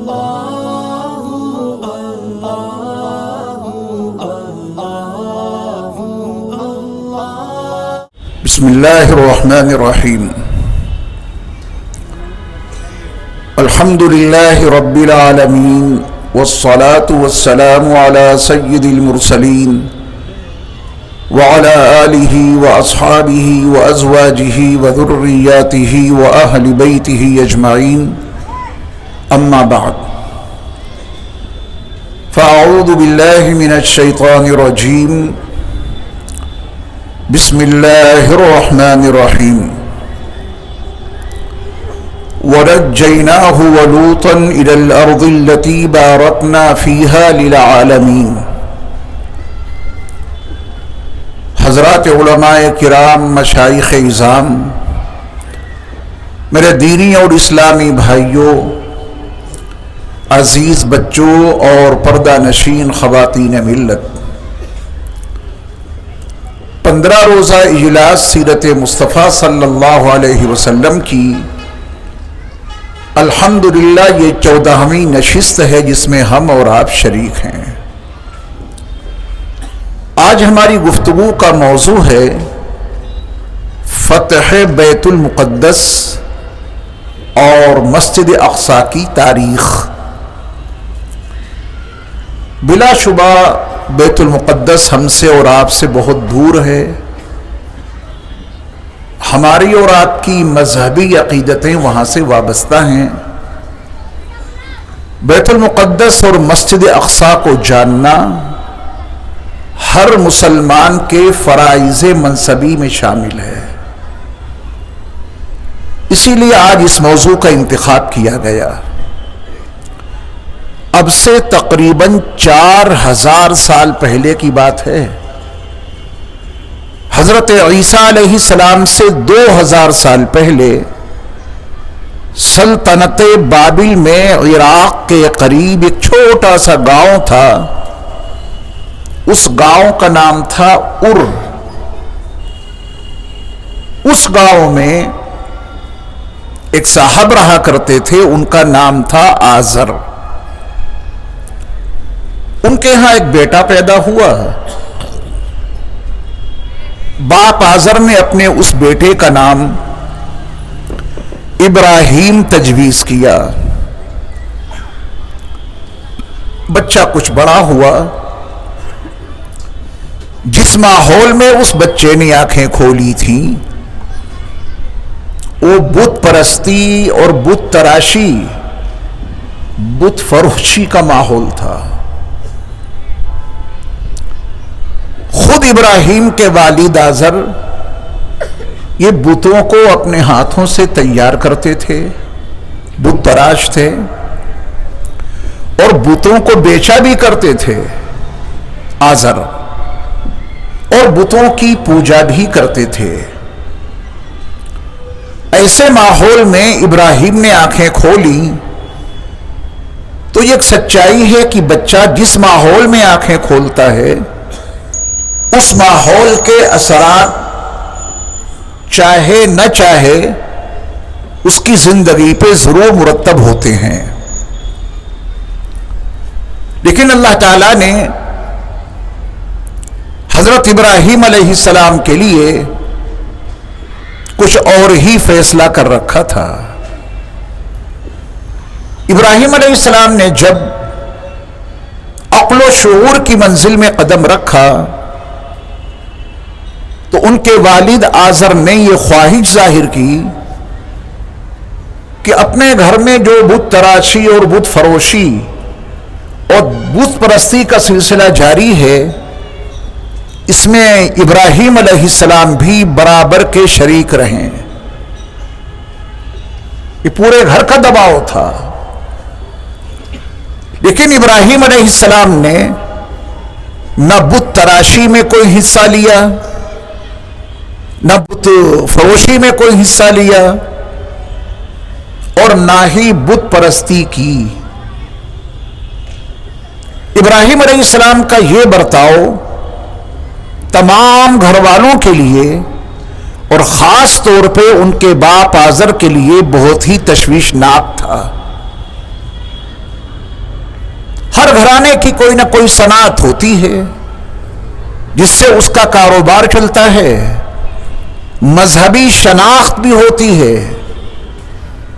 بسم اللہ الرحمن الرحیم الحمد للہ رب العالمین والصلاة والسلام علی سید المرسلین وعلى آلہ واصحابہ وازواجہ وذریاتہ واہل بیتہ اجمعین اما بعد فاعوذ باللہ من الشیطان الرجیم بسم اللہ الرحمن الرحیم وَنَجَّيْنَاهُ وَلُوطًا إِلَى الْأَرْضِ الَّتِي بَارَكْنَا فِيهَا لِلْعَالَمِينَ۔ حضرات علماء کرام، مشائخ اعظام، میرے دینی اور اسلامی بھائیوں، عزیز بچوں اور پردہ نشین خواتین ملت، 15 روزہ اجلاس سیرت مصطفیٰ صلی اللہ علیہ وسلم کی الحمدللہ یہ 14ویں نشست ہے جس میں ہم اور آپ شریک ہیں۔ آج ہماری گفتگو کا موضوع ہے فتح بیت المقدس اور مسجد اقصی کی تاریخ۔ بلا شبہ بیت المقدس ہم سے اور آپ سے بہت دور ہے، ہماری اور آپ کی مذہبی عقیدتیں وہاں سے وابستہ ہیں۔ بیت المقدس اور مسجد اقصی کو جاننا ہر مسلمان کے فرائض منصبی میں شامل ہے، اسی لیے آج اس موضوع کا انتخاب کیا گیا۔ اب سے تقریباً 4000 سال پہلے کی بات ہے، حضرت عیسیٰ علیہ السلام سے 2000 سال پہلے سلطنت بابل میں عراق کے قریب ایک چھوٹا سا گاؤں تھا، اس گاؤں کا نام تھا ار۔ اس گاؤں میں ایک صاحب رہا کرتے تھے، ان کا نام تھا آزر۔ ان کے ہاں ایک بیٹا پیدا ہوا، باپ آزر نے اپنے اس بیٹے کا نام ابراہیم تجویز کیا۔ بچہ کچھ بڑا ہوا، جس ماحول میں اس بچے نے آنکھیں کھولی تھیں وہ بت پرستی اور بت تراشی، بت فروشی کا ماحول تھا۔ خود ابراہیم کے والد آزر یہ بتوں کو اپنے ہاتھوں سے تیار کرتے تھے، بت تراش تھے، اور بتوں کو بیچا بھی کرتے تھے آزر، اور بتوں کی پوجا بھی کرتے تھے۔ ایسے ماحول میں ابراہیم نے آنکھیں کھولی تو یہ ایک سچائی ہے کہ بچہ جس ماحول میں آنکھیں کھولتا ہے اس ماحول کے اثرات چاہے نہ چاہے اس کی زندگی پہ ضرور مرتب ہوتے ہیں۔ لیکن اللہ تعالیٰ نے حضرت ابراہیم علیہ السلام کے لیے کچھ اور ہی فیصلہ کر رکھا تھا۔ ابراہیم علیہ السلام نے جب عقل و شعور کی منزل میں قدم رکھا تو ان کے والد آزر نے یہ خواہش ظاہر کی کہ اپنے گھر میں جو بت تراشی اور بت فروشی اور بت پرستی کا سلسلہ جاری ہے اس میں ابراہیم علیہ السلام بھی برابر کے شریک رہیں۔ یہ پورے گھر کا دباؤ تھا، لیکن ابراہیم علیہ السلام نے نہ بت تراشی میں کوئی حصہ لیا، نہ بت فروشی میں کوئی حصہ لیا، اور نہ ہی بت پرستی کی۔ ابراہیم علیہ السلام کا یہ برتاؤ تمام گھر والوں کے لیے اور خاص طور پہ ان کے باپ آزر کے لیے بہت ہی تشویشناک تھا۔ ہر گھرانے کی کوئی نہ کوئی صنعت ہوتی ہے جس سے اس کا کاروبار چلتا ہے، مذہبی شناخت بھی ہوتی ہے۔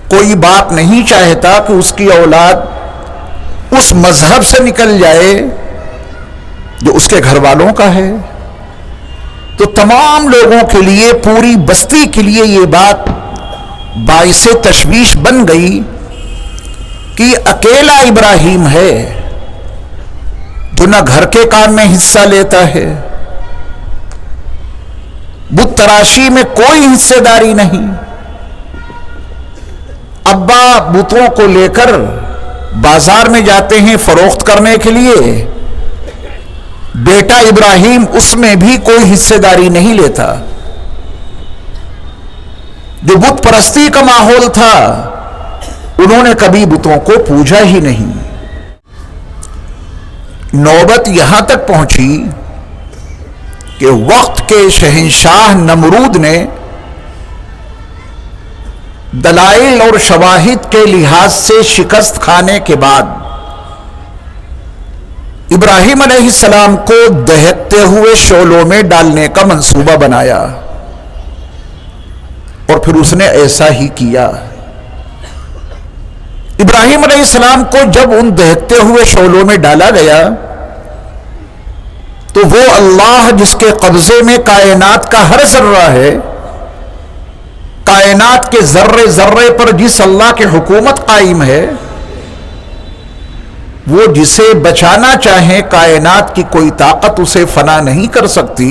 کوئی باپ نہیں چاہتا کہ اس کی اولاد اس مذہب سے نکل جائے جو اس کے گھر والوں کا ہے۔ تو تمام لوگوں کے لیے، پوری بستی کے لیے یہ بات باعث تشویش بن گئی کہ اکیلا ابراہیم ہے جو نہ گھر کے کام میں حصہ لیتا ہے، بت تراشی میں کوئی حصے داری نہیں۔ ابا بتوں کو لے کر بازار میں جاتے ہیں فروخت کرنے کے لیے، بیٹا ابراہیم اس میں بھی کوئی حصے داری نہیں لیتا۔ جو بت پرستی کا ماحول تھا انہوں نے کبھی بتوں کو پوجا ہی نہیں۔ نوبت یہاں تک پہنچی کہ وقت کے شہنشاہ نمرود نے دلائل اور شواہد کے لحاظ سے شکست کھانے کے بعد ابراہیم علیہ السلام کو دہکتے ہوئے شعلوں میں ڈالنے کا منصوبہ بنایا، اور پھر اس نے ایسا ہی کیا۔ ابراہیم علیہ السلام کو جب ان دہکتے ہوئے شعلوں میں ڈالا گیا تو وہ اللہ جس کے قبضے میں کائنات کا ہر ذرہ ہے، کائنات کے ذرے ذرے پر جس اللہ کی حکومت قائم ہے، وہ جسے بچانا چاہے کائنات کی کوئی طاقت اسے فنا نہیں کر سکتی۔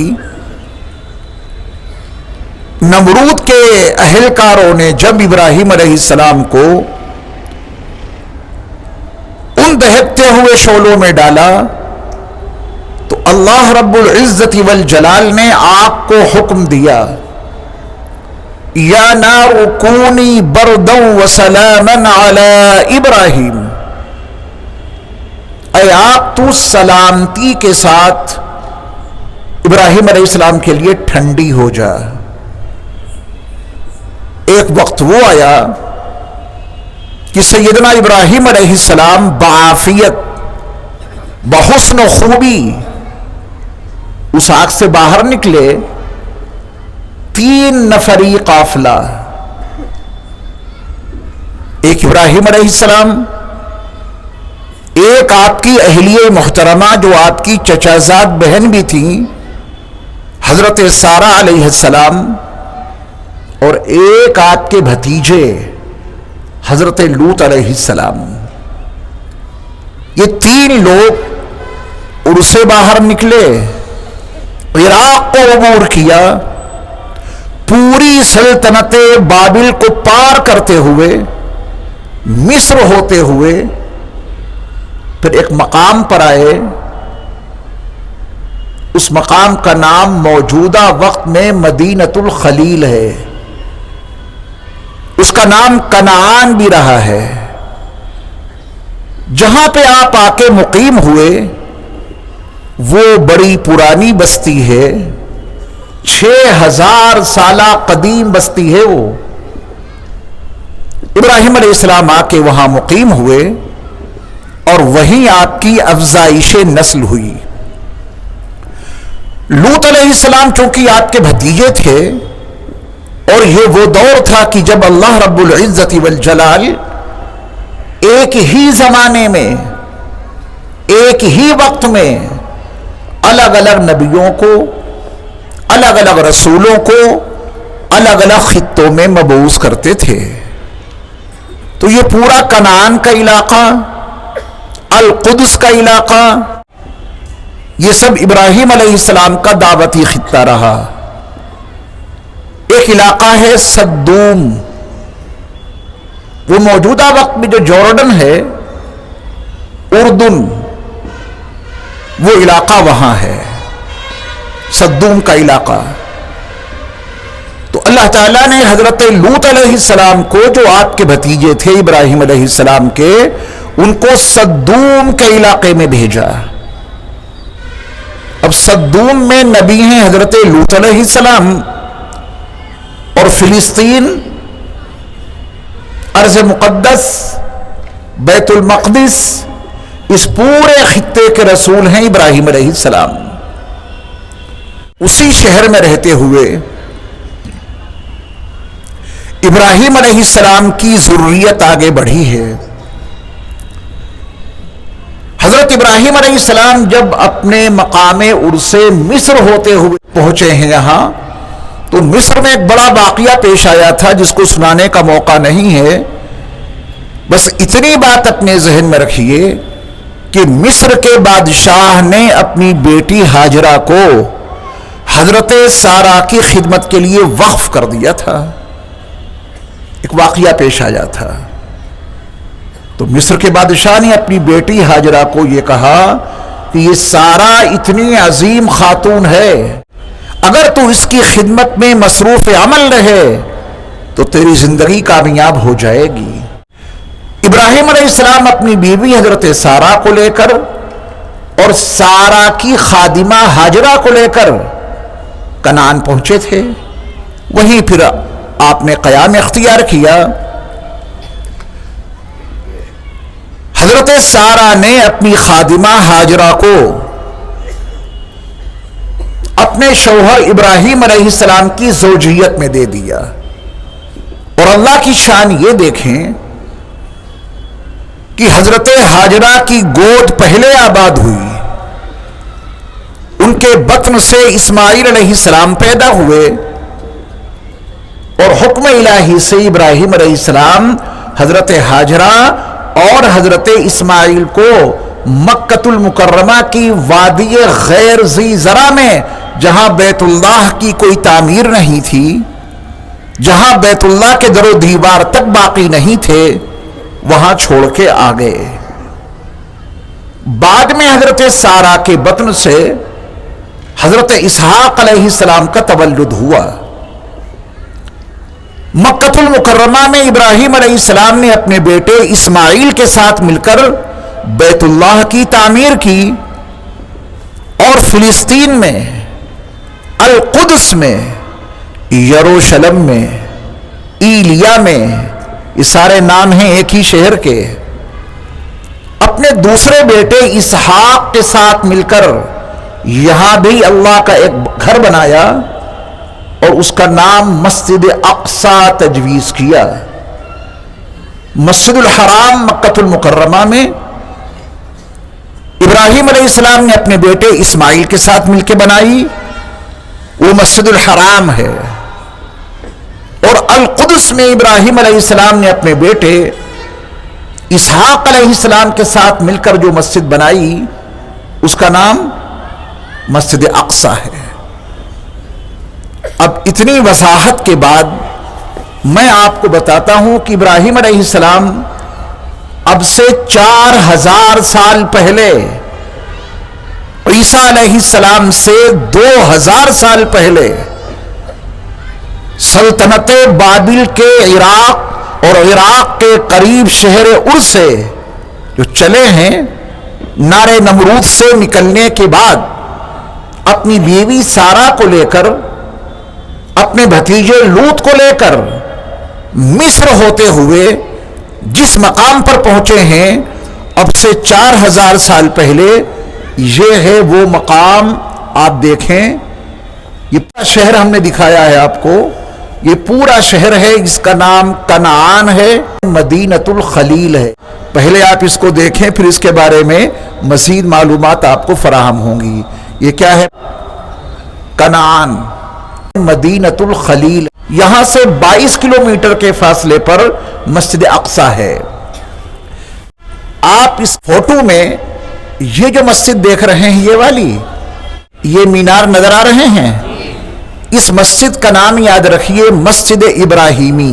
نمرود کے اہلکاروں نے جب ابراہیم علیہ السلام کو ان دہکتے ہوئے شعلوں میں ڈالا تو اللہ رب العزت والجلال نے آگ کو حکم دیا، یا نار کونی بردا وسلاما علی ابراہیم، اے آگ تو سلامتی کے ساتھ ابراہیم علیہ السلام کے لیے ٹھنڈی ہو جا۔ ایک وقت وہ آیا کہ سیدنا ابراہیم علیہ السلام بعافیت، بحسن و خوبی اس آگ سے باہر نکلے۔ 3 نفری قافلہ، ایک ابراہیم علیہ السلام، ایک آپ کی اہلیہ محترمہ جو آپ کی چچازاد بہن بھی تھی حضرت سارہ علیہ السلام، اور ایک آپ کے بھتیجے حضرت لوط علیہ السلام۔ یہ 3 لوگ عرس سے باہر نکلے، عراق کو عبور کیا، پوری سلطنت بابل کو پار کرتے ہوئے، مصر ہوتے ہوئے پھر ایک مقام پر آئے۔ اس مقام کا نام موجودہ وقت میں مدینۃ الخلیل ہے، اس کا نام کنعان بھی رہا ہے۔ جہاں پہ آپ آ کے مقیم ہوئے وہ بڑی پرانی بستی ہے، 6000 سالہ قدیم بستی ہے وہ۔ ابراہیم علیہ السلام آ کے وہاں مقیم ہوئے اور وہیں آپ کی افزائش نسل ہوئی۔ لوط علیہ السلام چونکہ آپ کے بھتیجے تھے، اور یہ وہ دور تھا کہ جب اللہ رب العزت والجلال ایک ہی زمانے میں، ایک ہی وقت میں الگ الگ نبیوں کو، الگ الگ رسولوں کو الگ الگ خطوں میں مبعوث کرتے تھے۔ تو یہ پورا کنعان کا علاقہ، القدس کا علاقہ، یہ سب ابراہیم علیہ السلام کا دعوتی خطہ رہا۔ ایک علاقہ ہے سدوم، وہ موجودہ وقت میں جو جورڈن ہے، اردن، وہ علاقہ وہاں ہے، سدوم کا علاقہ۔ تو اللہ تعالیٰ نے حضرت لوط علیہ السلام کو، جو آپ کے بھتیجے تھے ابراہیم علیہ السلام کے، ان کو سدوم کے علاقے میں بھیجا۔ اب سدوم میں نبی ہیں حضرت لوط علیہ السلام، اور فلسطین، ارض مقدس، بیت المقدس، اس پورے خطے کے رسول ہیں ابراہیم علیہ السلام. اسی شہر میں رہتے ہوئے ابراہیم علیہ السلام کی ذریت آگے بڑھی ہے. حضرت ابراہیم علیہ السلام جب اپنے مقام عرس مصر ہوتے ہوئے پہنچے ہیں یہاں، تو مصر میں ایک بڑا واقعہ پیش آیا تھا جس کو سنانے کا موقع نہیں ہے. بس اتنی بات اپنے ذہن میں رکھیے کہ مصر کے بادشاہ نے اپنی بیٹی ہاجرہ کو حضرت سارہ کی خدمت کے لیے وقف کر دیا تھا. ایک واقعہ پیش آیا تھا. تو مصر کے بادشاہ نے اپنی بیٹی ہاجرہ کو یہ کہا کہ یہ سارہ اتنی عظیم خاتون ہے، اگر تو اس کی خدمت میں مصروف عمل رہے تو تیری زندگی کامیاب ہو جائے گی. ابراہیم علیہ السلام اپنی بیوی حضرت سارہ کو لے کر اور سارہ کی خادمہ ہاجرہ کو لے کر کنعان پہنچے تھے. وہیں پھر آپ نے قیام اختیار کیا. حضرت سارہ نے اپنی خادمہ ہاجرہ کو اپنے شوہر ابراہیم علیہ السلام کی زوجیت میں دے دیا. اور اللہ کی شان یہ دیکھیں کہ حضرت ہاجرہ کی گود پہلے آباد ہوئی، ان کے بطن سے اسماعیل علیہ السلام پیدا ہوئے، اور حکم الہی سے ابراہیم علیہ السلام حضرت ہاجرہ اور حضرت اسماعیل کو مکۃ المکرمہ کی وادی غیر ذی زرع میں، جہاں بیت اللہ کی کوئی تعمیر نہیں تھی، جہاں بیت اللہ کے در و دیوار تک باقی نہیں تھے، وہاں چھوڑ کے آ گئے. بعد میں حضرت سارہ کے بطن سے حضرت اسحاق علیہ السلام کا تولد ہوا. مکۃ المکرمہ میں ابراہیم علیہ السلام نے اپنے بیٹے اسماعیل کے ساتھ مل کر بیت اللہ کی تعمیر کی، اور فلسطین میں، القدس میں، یروشلم میں، ایلیا میں، یہ سارے نام ہیں ایک ہی شہر کے، اپنے دوسرے بیٹے اسحاق کے ساتھ مل کر یہاں بھی اللہ کا ایک گھر بنایا اور اس کا نام مسجد اقصی تجویز کیا. مسجد الحرام مکۃ المکرمہ میں ابراہیم علیہ السلام نے اپنے بیٹے اسماعیل کے ساتھ مل کے بنائی، وہ مسجد الحرام ہے. اور القدس میں ابراہیم علیہ السلام نے اپنے بیٹے اسحاق علیہ السلام کے ساتھ مل کر جو مسجد بنائی، اس کا نام مسجد اقصی ہے. اب اتنی وضاحت کے بعد میں آپ کو بتاتا ہوں کہ ابراہیم علیہ السلام اب سے 4000 سال پہلے، عیسیٰ علیہ السلام سے 2000 سال پہلے سلطنت بابل کے عراق اور عراق کے قریب شہر عرس سے جو چلے ہیں، نار نمرود سے نکلنے کے بعد اپنی بیوی سارہ کو لے کر، اپنے بھتیجے لوط کو لے کر مصر ہوتے ہوئے جس مقام پر پہنچے ہیں اب سے 4000 سال پہلے، یہ ہے وہ مقام. آپ دیکھیں، یہ پورا شہر ہم نے دکھایا ہے آپ کو، یہ پورا شہر ہے، اس کا نام کنعان ہے، مدینۃ الخلیل ہے. پہلے آپ اس کو دیکھیں، پھر اس کے بارے میں مزید معلومات آپ کو فراہم ہوں گی. یہ کیا ہے؟ کنعان، مدینۃ الخلیل. یہاں سے 22 کلومیٹر کے فاصلے پر مسجد اقصی ہے. آپ اس فوٹو میں یہ جو مسجد دیکھ رہے ہیں، یہ والی، یہ مینار نظر آ رہے ہیں، اس مسجد کا نام یاد رکھیے مسجد ابراہیمی.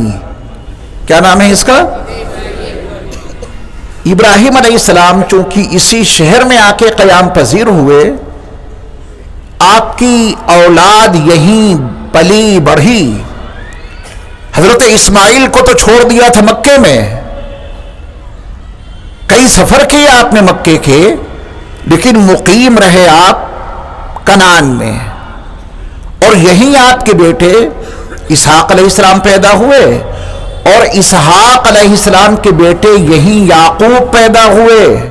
کیا نام ہے اس کا؟ ابراہیم علیہ السلام چونکہ اسی شہر میں آ کے قیام پذیر ہوئے، آپ کی اولاد یہیں پلی بڑھی. حضرت اسماعیل کو تو چھوڑ دیا تھا مکے میں، کئی سفر کیے آپ نے مکے کے، لیکن مقیم رہے آپ کنعان میں، اور یہیں آپ کے بیٹے اسحاق علیہ السلام پیدا ہوئے، اور اسحاق علیہ السلام کے بیٹے یہیں یعقوب پیدا ہوئے.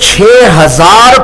6000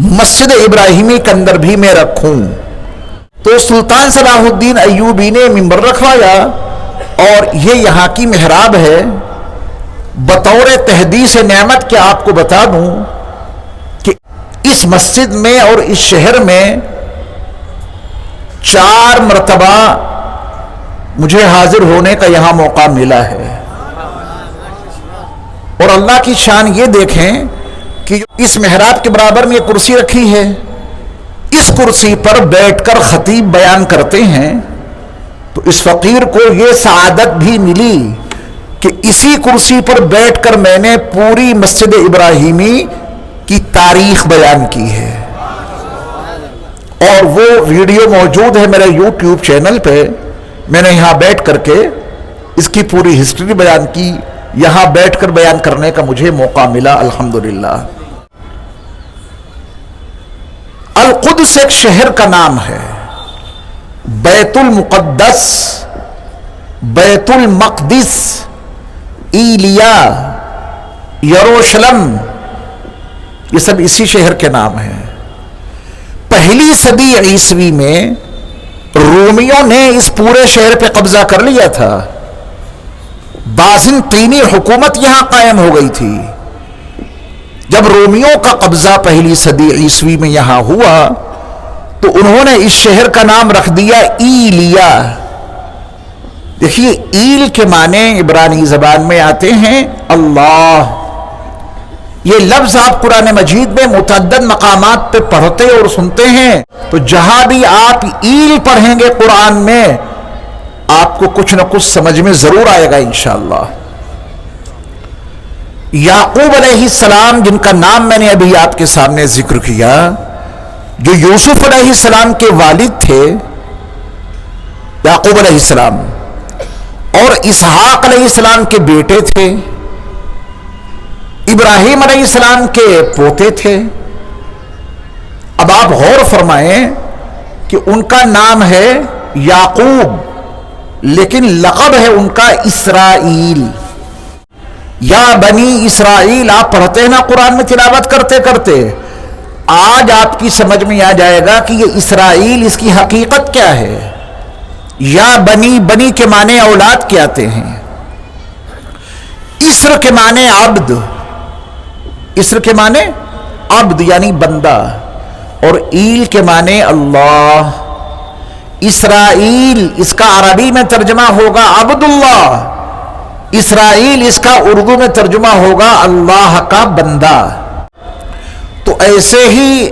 مسجد ابراہیمی کے اندر بھی میں رکھوں. تو سلطان صلاح الدین ایوبی نے منبر رکھوایا اور یہ یہاں کی محراب ہے. بطور تحدیث نعمت کیا آپ کو بتا دوں کہ اس مسجد میں اور اس شہر میں 4 مرتبہ مجھے حاضر ہونے کا یہاں موقع ملا ہے. اور اللہ کی شان یہ دیکھیں کہ اس محراب کے برابر میں یہ کرسی رکھی ہے. اس کرسی پر بیٹھ کر خطیب بیان کرتے ہیں. تو اس فقیر کو یہ سعادت بھی ملی کہ اسی کرسی پر بیٹھ کر میں نے پوری مسجد ابراہیمی کی تاریخ بیان کی ہے. اور وہ ویڈیو موجود ہے میرے یوٹیوب چینل پہ. میں نے یہاں بیٹھ کر کے اس کی پوری ہسٹری بیان کی. یہاں بیٹھ کر بیان کرنے کا مجھے موقع ملا الحمدللہ. القدس ایک شہر کا نام ہے. بیت المقدس، بیت المقدس، ایلیا، یروشلم، یہ سب اسی شہر کے نام ہیں. پہلی صدی عیسوی میں رومیوں نے اس پورے شہر پہ قبضہ کر لیا تھا. بازنطینی حکومت یہاں قائم ہو گئی تھی. جب رومیوں کا قبضہ پہلی صدی عیسوی میں یہاں ہوا تو انہوں نے اس شہر کا نام رکھ دیا ایلیا. دیکھیے ایل کے معنی عبرانی زبان میں آتے ہیں اللہ. یہ لفظ آپ قرآن مجید میں متعدد مقامات پہ پڑھتے اور سنتے ہیں. تو جہاں بھی آپ ایل پڑھیں گے قرآن میں آپ کو کچھ نہ کچھ سمجھ میں ضرور آئے گا انشاءاللہ. یعقوب علیہ السلام جن کا نام میں نے ابھی آپ کے سامنے ذکر کیا، جو یوسف علیہ السلام کے والد تھے یعقوب علیہ السلام، اور اسحاق علیہ السلام کے بیٹے تھے، ابراہیم علیہ السلام کے پوتے تھے. اب آپ غور فرمائیں کہ ان کا نام ہے یعقوب لیکن لقب ہے ان کا اسرائیل. یا بنی اسرائیل آپ پڑھتے ہیں نا قرآن میں تلاوت کرتے کرتے. آج آپ کی سمجھ میں آ جائے گا کہ یہ اسرائیل اس کی حقیقت کیا ہے. یا بنی، بنی کے معنی اولاد کے آتے ہیں. اسر کے معنی عبد، اسر کے معنی عبد یعنی بندہ، اور ایل کے معنی اللہ. اسرائیل اس کا عربی میں ترجمہ ہوگا عبداللہ، اسرائیل اس کا اردو میں ترجمہ ہوگا اللہ کا بندہ. تو ایسے ہی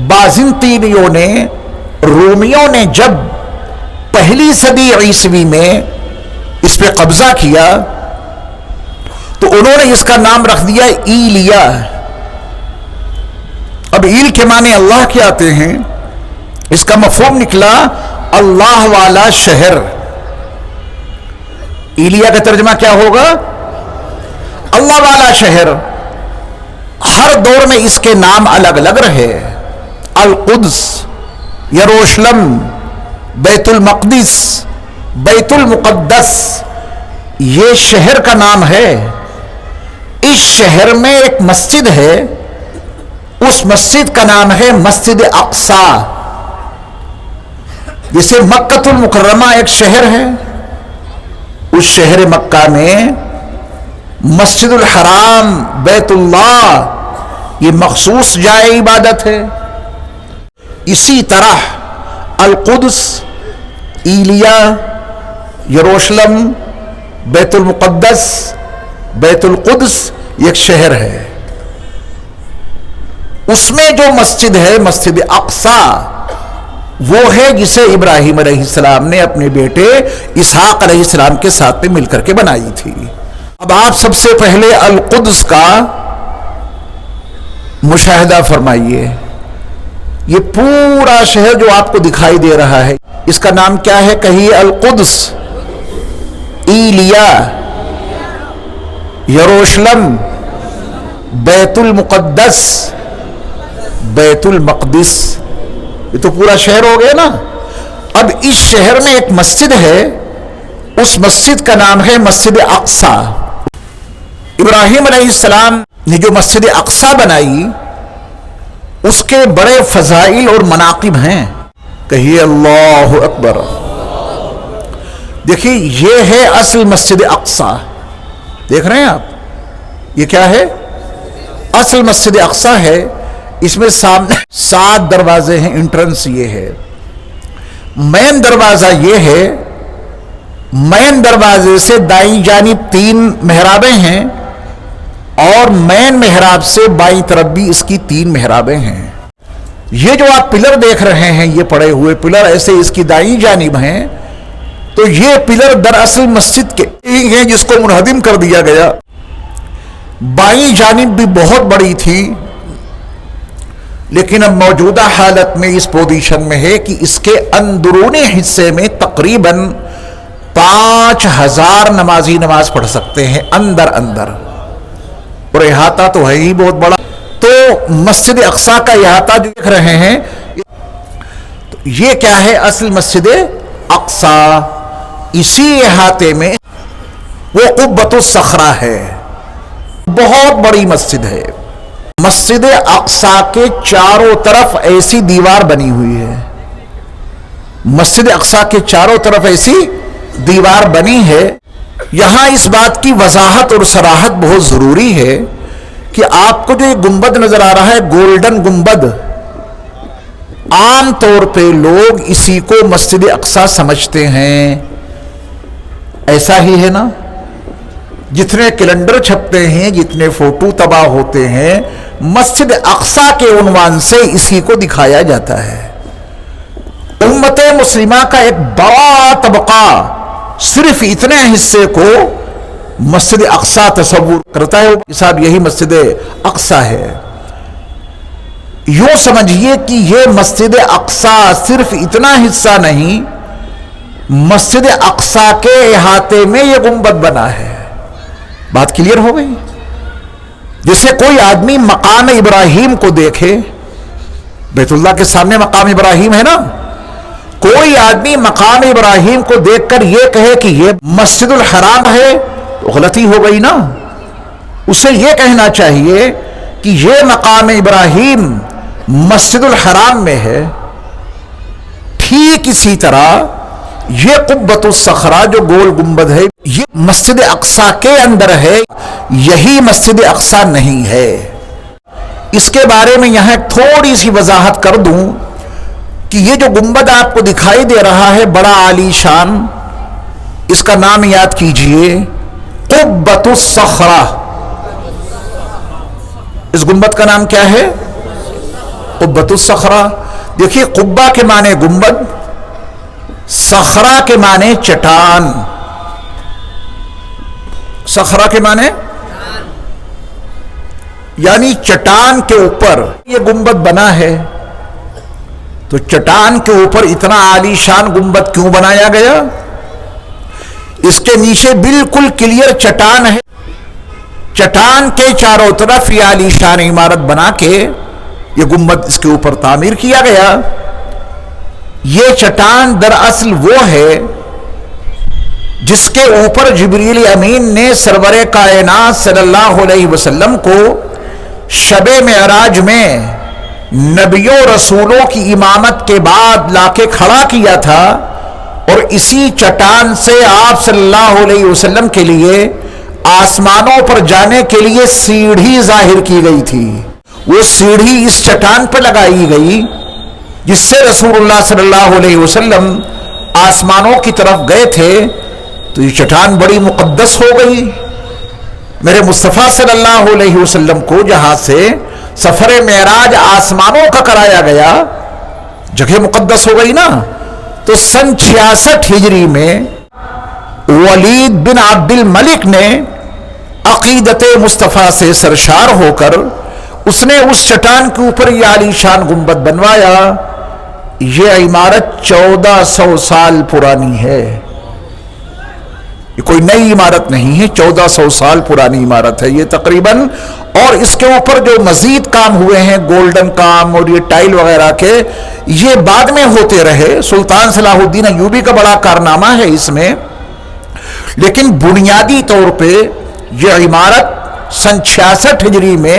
بازنطینیوں نے، رومیوں نے جب پہلی صدی عیسوی میں اس پہ قبضہ کیا تو انہوں نے اس کا نام رکھ دیا ایلیا. اب ایل کے معنی اللہ کے آتے ہیں. اس کا مفہوم نکلا اللہ والا شہر. ایلیا کا ترجمہ کیا ہوگا؟ اللہ والا شہر. ہر دور میں اس کے نام الگ الگ رہے. القدس، یروشلم، بیت المقدس، بیت المقدس، یہ شہر کا نام ہے. اس شہر میں ایک مسجد ہے، اس مسجد کا نام ہے مسجد اقصی. جیسے مکہ المکرمہ ایک شہر ہے، اس شہر مکہ میں مسجد الحرام، بیت اللہ، یہ مخصوص جائے عبادت ہے. اسی طرح القدس، ایلیا، یروشلم، بیت المقدس، بیت القدس ایک شہر ہے. اس میں جو مسجد ہے مسجد اقصی، وہ ہے جسے ابراہیم علیہ السلام نے اپنے بیٹے اسحاق علیہ السلام کے ساتھ میں مل کر کے بنائی تھی. اب آپ سب سے پہلے القدس کا مشاہدہ فرمائیے. یہ پورا شہر جو آپ کو دکھائی دے رہا ہے اس کا نام کیا ہے؟ کہیے القدس، ایلیا، یروشلم، بیت المقدس، بیت المقدس. یہ تو پورا شہر ہو گیا نا. اب اس شہر میں ایک مسجد ہے، اس مسجد کا نام ہے مسجد اقصی. ابراہیم علیہ السلام نے جو مسجد اقصی بنائی اس کے بڑے فضائل اور مناقب ہیں. کہیے اللہ اکبر. دیکھیے یہ ہے اصل مسجد اقصی. دیکھ رہے ہیں آپ, یہ کیا ہے؟ اصل مسجد اقصی ہے. اس میں سامنے 7 دروازے ہیں. انٹرنس یہ ہے. مین دروازہ یہ ہے. مین دروازے سے دائیں جانب 3 محرابیں ہیں اور مین محراب سے بائیں طرف بھی اس کی 3 محرابیں ہیں. یہ جو آپ پلر دیکھ رہے ہیں, یہ پڑے ہوئے پلر ایسے اس کی دائیں جانب ہیں, تو یہ پلر دراصل مسجد کے ہیں جس کو منہدم کر دیا گیا. بائیں جانب بھی بہت بڑی تھی, لیکن اب موجودہ حالت میں اس پوزیشن میں ہے کہ اس کے اندرونی حصے میں تقریباً 5000 نمازی نماز پڑھ سکتے ہیں اندر, اور احاطہ تو ہے ہی بہت بڑا. تو مسجد اقصی کا احاطہ جو دیکھ رہے ہیں, تو یہ کیا ہے؟ اصل مسجد اقصی. اسی احاطے میں وہ قبۃ الصخرہ ہے, بہت بڑی مسجد ہے. مسجد اقصی کے چاروں طرف ایسی دیوار بنی ہوئی ہے. مسجد اقصی کے چاروں طرف ایسی دیوار بنی ہے. یہاں اس بات کی وضاحت اور صراحت بہت ضروری ہے کہ آپ کو جو یہ گنبد نظر آ رہا ہے, گولڈن گنبد, عام طور پہ لوگ اسی کو مسجد اقصی سمجھتے ہیں. ایسا ہی ہے نا؟ جتنے کیلنڈر چھپتے ہیں, جتنے فوٹو تباہ ہوتے ہیں, مسجد اقصی کے عنوان سے اسی کو دکھایا جاتا ہے. امت مسلمہ کا ایک بڑا طبقہ صرف اتنے حصے کو مسجد اقصی تصور کرتا ہے. صاحب یہی مسجد اقصی ہے. یوں سمجھیے کہ یہ مسجد اقصی صرف اتنا حصہ نہیں, مسجد اقصی کے احاطے میں یہ گنبد بنا ہے. بات کلیئر ہو گئی؟ جیسے کوئی آدمی مقام ابراہیم کو دیکھے, بیت اللہ کے سامنے مقام ابراہیم ہے نا, کوئی آدمی مقام ابراہیم کو دیکھ کر یہ کہے کہ یہ مسجد الحرام ہے, تو غلطی ہو گئی نا. اسے یہ کہنا چاہیے کہ یہ مقام ابراہیم مسجد الحرام میں ہے. ٹھیک اسی طرح یہ قبۃ الصخرہ جو گول گنبد ہے, یہ مسجد اقصی کے اندر ہے, یہی مسجد اقصی نہیں ہے. اس کے بارے میں یہاں تھوڑی سی وضاحت کر دوں کہ یہ جو گنبد آپ کو دکھائی دے رہا ہے بڑا عالی شان, اس کا نام یاد کیجئے, قبۃ الصخرہ. اس گنبد کا نام کیا ہے؟ قبۃ الصخرہ. دیکھیے, قبہ کے معنی گنبد, صخرہ کے معنی چٹان. صخرہ کے معنی یعنی چٹان کے اوپر یہ گنبد بنا ہے. تو چٹان کے اوپر اتنا عالی شان گنبد کیوں بنایا گیا؟ اس کے نیچے بالکل کلیئر چٹان ہے. چٹان کے چاروں طرف یہ عالی شان عمارت بنا کے یہ گنبد اس کے اوپر تعمیر کیا گیا. یہ چٹان دراصل وہ ہے جس کے اوپر جبریل امین نے سرور کائنات صلی اللہ علیہ وسلم کو شب معراج میں نبیوں رسولوں کی امامت کے بعد لا کے کھڑا کیا تھا, اور اسی چٹان سے آپ صلی اللہ علیہ وسلم کے لیے آسمانوں پر جانے کے لیے سیڑھی ظاہر کی گئی تھی. وہ سیڑھی اس چٹان پر لگائی گئی جس سے رسول اللہ صلی اللہ علیہ وسلم آسمانوں کی طرف گئے تھے. تو یہ چٹان بڑی مقدس ہو گئی. میرے مصطفیٰ صلی اللہ علیہ وسلم کو جہاں سے سفر معراج آسمانوں کا کرایا گیا, جگہ مقدس ہو گئی نا. تو سن 66 ہجری میں ولید بن عبد الملک نے عقیدت مصطفیٰ سے سرشار ہو کر اس نے اس چٹان کے اوپر یہ عالی شان گنبد بنوایا. یہ عمارت 1400 سال پرانی ہے. یہ کوئی نئی عمارت نہیں ہے, 1400 سال پرانی عمارت ہے یہ تقریباً. اور اس کے اوپر جو مزید کام ہوئے ہیں, گولڈن کام اور یہ ٹائل وغیرہ کے, یہ بعد میں ہوتے رہے. سلطان صلاح الدین ایوبی کا بڑا کارنامہ ہے اس میں. لیکن بنیادی طور پہ یہ عمارت سن 66 ہجری میں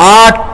8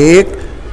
1,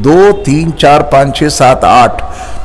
2, 3, 4, 5, 6, 7, 8,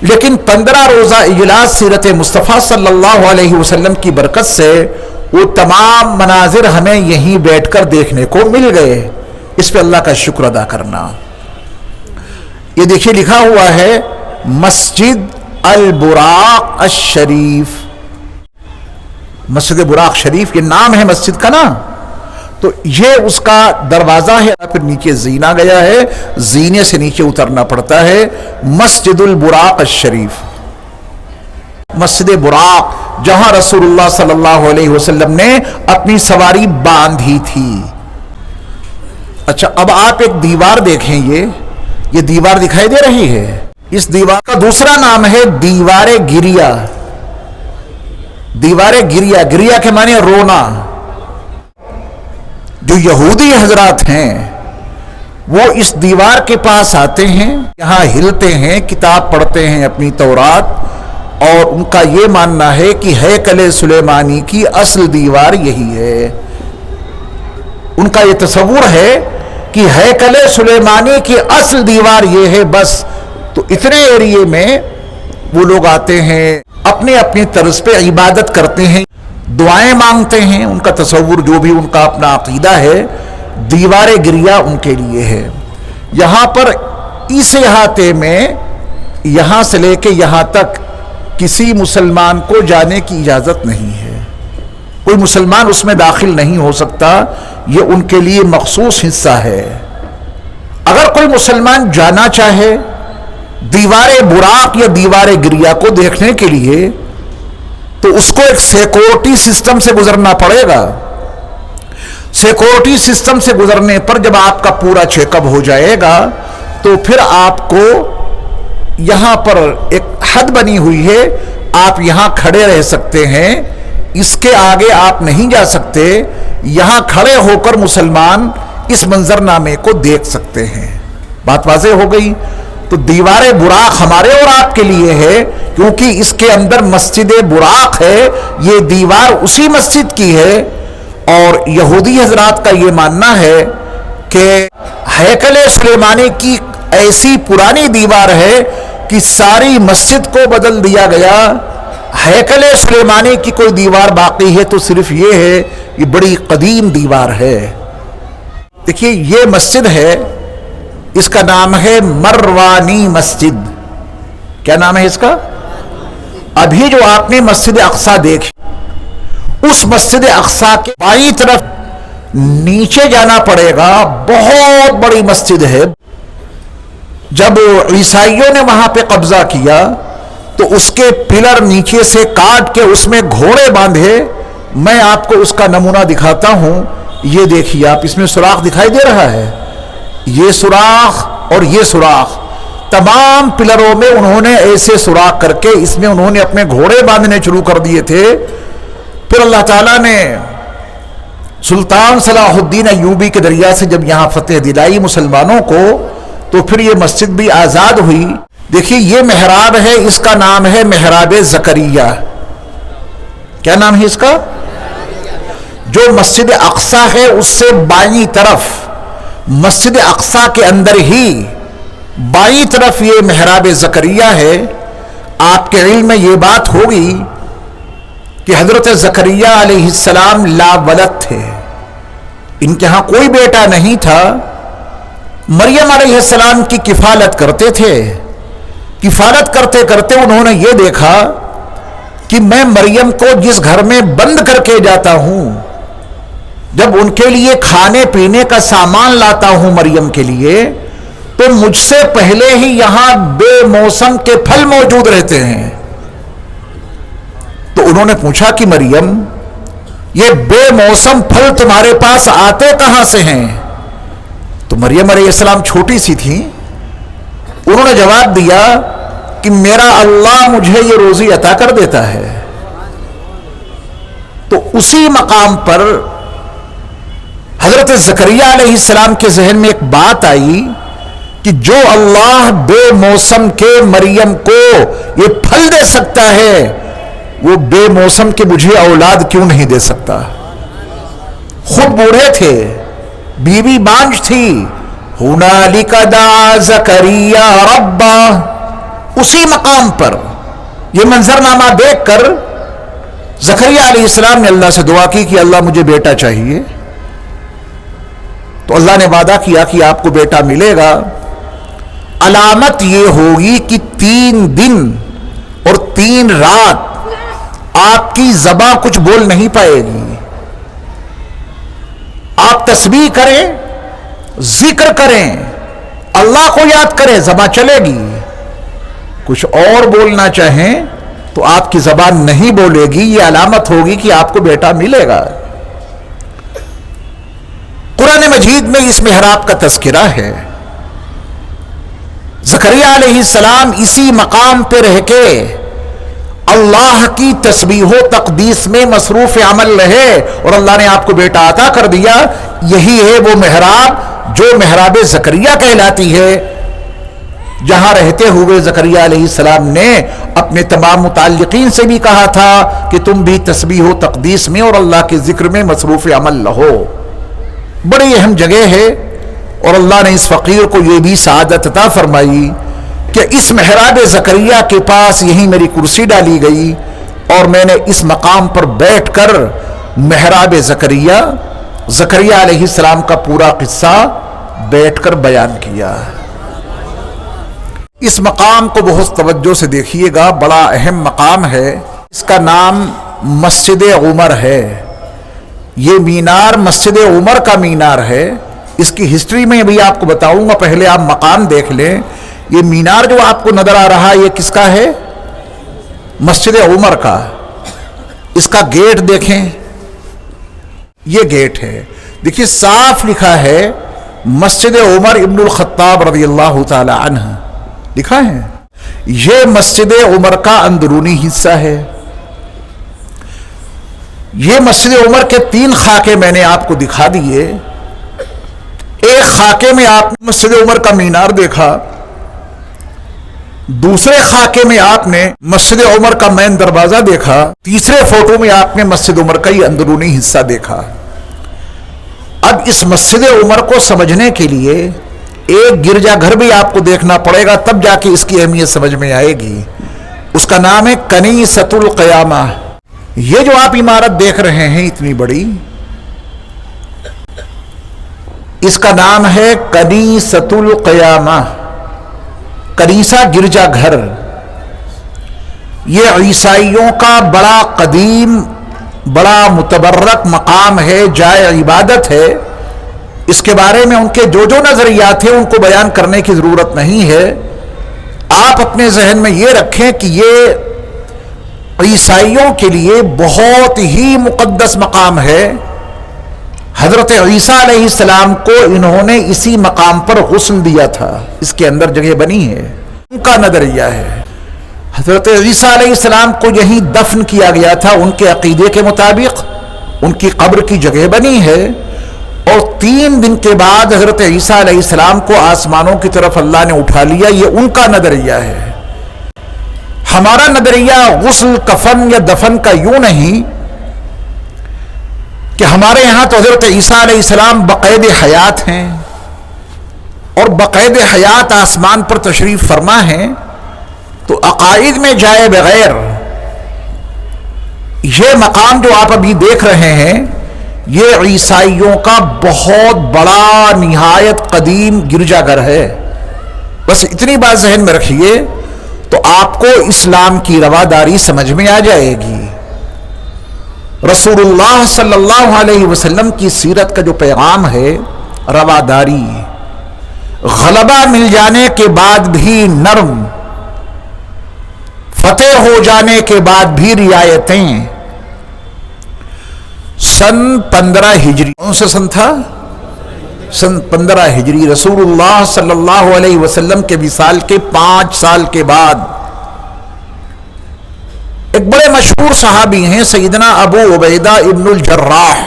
لیکن 15 روزہ اجلاس سیرت مصطفیٰ صلی اللہ علیہ وسلم کی برکت سے وہ تمام مناظر ہمیں یہیں بیٹھ کر دیکھنے کو مل گئے. اس پہ اللہ کا شکر ادا کرنا. یہ دیکھیے لکھا ہوا ہے مسجد البراق الشریف. مسجد براق شریف یہ نام ہے مسجد کا نا. تو یہ اس کا دروازہ ہے. پھر نیچے زینہ گیا ہے, زینے سے نیچے اترنا پڑتا ہے. مسجد البراق الشریف, مسجد براق, جہاں رسول اللہ صلی اللہ علیہ وسلم نے اپنی سواری باندھی تھی. اچھا اب آپ ایک دیوار دیکھیں. یہ دیوار دکھائی دے رہی ہے. اس دیوار کا دوسرا نام ہے دیوار گریا. دیوار گریا, گریا کے معنی رونا. جو یہودی حضرات ہیں وہ اس دیوار کے پاس آتے ہیں, یہاں ہلتے ہیں, کتاب پڑھتے ہیں اپنی تورات, اور ان کا یہ ماننا ہے کہ ہیکل سلیمانی کی اصل دیوار یہی ہے. ان کا یہ تصور ہے کہ ہیکل سلیمانی کی اصل دیوار یہ ہے بس. تو اتنے ایریے میں وہ لوگ آتے ہیں, اپنے اپنی طرز پہ عبادت کرتے ہیں, دعائیں مانگتے ہیں. ان کا تصور جو بھی ان کا اپنا عقیدہ ہے, دیوار گریا ان کے لیے ہے. یہاں پر اس احاطے میں یہاں سے لے کے یہاں تک کسی مسلمان کو جانے کی اجازت نہیں ہے. کوئی مسلمان اس میں داخل نہیں ہو سکتا. یہ ان کے لیے مخصوص حصہ ہے. اگر کوئی مسلمان جانا چاہے دیوار براق یا دیوار گریا کو دیکھنے کے لیے تو اس کو ایک سیکورٹی سسٹم سے گزرنا پڑے گا. سیکورٹی سسٹم سے گزرنے پر جب آپ کا پورا چیک اپ ہو جائے گا تو پھر آپ کو یہاں پر ایک حد بنی ہوئی ہے, آپ یہاں کھڑے رہ سکتے ہیں, اس کے آگے آپ نہیں جا سکتے. یہاں کھڑے ہو کر مسلمان اس منظرنامے کو دیکھ سکتے ہیں. بات واضح ہو گئی. تو دیوار براق ہمارے اور آپ کے لیے ہے کیونکہ اس کے اندر مسجد براق ہے. یہ دیوار اسی مسجد کی ہے. اور یہودی حضرات کا یہ ماننا ہے کہ ہیکل سلیمانی کی ایسی پرانی دیوار ہے کہ ساری مسجد کو بدل دیا گیا. ہیکل سلیمانی کی کوئی دیوار باقی ہے تو صرف یہ ہے, یہ بڑی قدیم دیوار ہے. دیکھیے یہ مسجد ہے, اس کا نام ہے مروانی مسجد. کیا نام ہے اس کا؟ ابھی جو آپ نے مسجد اقصی دیکھی, اس مسجد اقصی کے بائیں طرف نیچے جانا پڑے گا. بہت بڑی مسجد ہے. جب عیسائیوں نے وہاں پہ قبضہ کیا تو اس کے پلر نیچے سے کاٹ کے اس میں گھوڑے باندھے. میں آپ کو اس کا نمونہ دکھاتا ہوں. یہ دیکھیے آپ, اس میں سوراخ دکھائی دے رہا ہے. یہ سوراخ اور یہ سوراخ, تمام پلروں میں انہوں نے ایسے سوراخ کر کے اس میں انہوں نے اپنے گھوڑے باندھنے شروع کر دیے تھے. پھر اللہ تعالیٰ نے سلطان صلاح الدین ایوبی کے ذریعہ سے جب یہاں فتح دلائی مسلمانوں کو تو پھر یہ مسجد بھی آزاد ہوئی. دیکھیے یہ محراب ہے, اس کا نام ہے محراب زکریا. کیا نام ہے اس کا؟ جو مسجد اقصی ہے اس سے بائیں طرف, مسجد اقصی کے اندر ہی بائیں طرف یہ محراب زکریا ہے. آپ کے علم میں یہ بات ہوگی کہ حضرت زکریا علیہ السلام لا ولد تھے. ان کے ہاں کوئی بیٹا نہیں تھا. مریم علیہ السلام کی کفالت کرتے تھے. کفالت کرتے کرتے انہوں نے یہ دیکھا کہ میں مریم کو جس گھر میں بند کر کے جاتا ہوں, جب ان کے لیے کھانے پینے کا سامان لاتا ہوں مریم کے لیے, تو مجھ سے پہلے ہی یہاں بے موسم کے پھل موجود رہتے ہیں. تو انہوں نے پوچھا کہ مریم یہ بے موسم پھل تمہارے پاس آتے کہاں سے ہیں؟ تو مریم علیہ السلام چھوٹی سی تھی. انہوں نے جواب دیا کہ میرا اللہ مجھے یہ روزی عطا کر دیتا ہے. تو اسی مقام پر حضرت زکریا علیہ السلام کے ذہن میں ایک بات آئی کہ جو اللہ بے موسم کے مریم کو یہ پھل دے سکتا ہے, وہ بے موسم کے مجھے اولاد کیوں نہیں دے سکتا؟ خود بوڑھے تھے, بیوی بانجھ تھی. ہنالک دعا زکریا ربہ اسی مقام پر یہ منظرنامہ دیکھ کر زکریا علیہ السلام نے اللہ سے دعا کی کہ اللہ مجھے بیٹا چاہیے. تو اللہ نے وعدہ کیا کہ آپ کو بیٹا ملے گا. علامت یہ ہوگی کہ 3 دن اور 3 رات آپ کی زبان کچھ بول نہیں پائے گی. آپ تسبیح کریں، ذکر کریں، اللہ کو یاد کریں، زبان چلے گی. کچھ اور بولنا چاہیں تو آپ کی زبان نہیں بولے گی. یہ علامت ہوگی کہ آپ کو بیٹا ملے گا. قرآن مجید میں اس محراب کا تذکرہ ہے. زکریا علیہ السلام اسی مقام پہ رہ کے اللہ کی تسبیح و تقدیس میں مصروف عمل رہے اور اللہ نے آپ کو بیٹا عطا کر دیا. یہی ہے وہ محراب جو محراب زکریا کہلاتی ہے، جہاں رہتے ہوئے زکریا علیہ السلام نے اپنے تمام متعلقین سے بھی کہا تھا کہ تم بھی تسبیح و تقدیس میں اور اللہ کے ذکر میں مصروف عمل رہو. بڑی اہم جگہ ہے اور اللہ نے اس فقیر کو یہ بھی سعادت عطا فرمائی کہ اس محراب زکریا کے پاس یہیں میری کرسی ڈالی گئی اور میں نے اس مقام پر بیٹھ کر محراب زکریا علیہ السلام کا پورا قصہ بیٹھ کر بیان کیا. اس مقام کو بہت توجہ سے دیکھیے گا، بڑا اہم مقام ہے. اس کا نام مسجد عمر ہے. یہ مینار مسجد عمر کا مینار ہے. اس کی ہسٹری میں بھی آپ کو بتاؤں گا، پہلے آپ مقام دیکھ لیں. یہ مینار جو آپ کو نظر آ رہا ہے یہ کس کا ہے؟ مسجد عمر کا. اس کا گیٹ دیکھیں، یہ گیٹ ہے. دیکھیے صاف لکھا ہے مسجد عمر ابن الخطاب رضی اللہ تعالی عنہ لکھا ہے. یہ مسجد عمر کا اندرونی حصہ ہے. یہ مسجد عمر کے 3 خاکے میں نے آپ کو دکھا دیے. ایک خاکے میں آپ نے مسجد عمر کا مینار دیکھا، دوسرے خاکے میں آپ نے مسجد عمر کا مین دروازہ دیکھا، تیسرے فوٹو میں آپ نے مسجد عمر کا یہ اندرونی حصہ دیکھا. اب اس مسجد عمر کو سمجھنے کے لیے ایک گرجا گھر بھی آپ کو دیکھنا پڑے گا، تب جا کے اس کی اہمیت سمجھ میں آئے گی. اس کا نام ہے کنیسۃ القیامہ. یہ جو آپ عمارت دیکھ رہے ہیں اتنی بڑی، اس کا نام ہے کنیسۃ القیامہ. کنیسہ گرجا گھر. یہ عیسائیوں کا بڑا قدیم، بڑا متبرک مقام ہے، جائے عبادت ہے. اس کے بارے میں ان کے جو نظریات ہیں ان کو بیان کرنے کی ضرورت نہیں ہے. آپ اپنے ذہن میں یہ رکھیں کہ یہ عیسائیوں کے لیے بہت ہی مقدس مقام ہے. حضرت عیسیٰ علیہ السلام کو انہوں نے اسی مقام پر غسل دیا تھا. اس کے اندر جگہ بنی ہے. ان کا نظریہ ہے حضرت عیسیٰ علیہ السلام کو یہیں دفن کیا گیا تھا. ان کے عقیدے کے مطابق ان کی قبر کی جگہ بنی ہے اور 3 دن کے بعد حضرت عیسیٰ علیہ السلام کو آسمانوں کی طرف اللہ نے اٹھا لیا. یہ ان کا نظریہ ہے. ہمارا نظریہ غسل، کفن یا دفن کا یوں نہیں کہ ہمارے یہاں تو حضرت عیسیٰ علیہ السلام بقید حیات ہیں اور بقید حیات آسمان پر تشریف فرما ہیں، تو عقائد میں جائے بغیر یہ مقام جو آپ ابھی دیکھ رہے ہیں یہ عیسائیوں کا بہت بڑا نہایت قدیم گرجا گھر ہے. بس اتنی بات ذہن میں رکھیے تو آپ کو اسلام کی رواداری سمجھ میں آ جائے گی. رسول اللہ صلی اللہ علیہ وسلم کی سیرت کا جو پیغام ہے رواداری، غلبہ مل جانے کے بعد بھی نرم، فتح ہو جانے کے بعد بھی رعایتیں. سن 15 ہجری، کون سا سن تھا؟ سن 15 ہجری. رسول اللہ صلی اللہ علیہ وسلم کے وصال کے 5 سال کے بعد ایک بڑے مشہور صحابی ہیں سیدنا ابو عبیدہ ابن الجراح.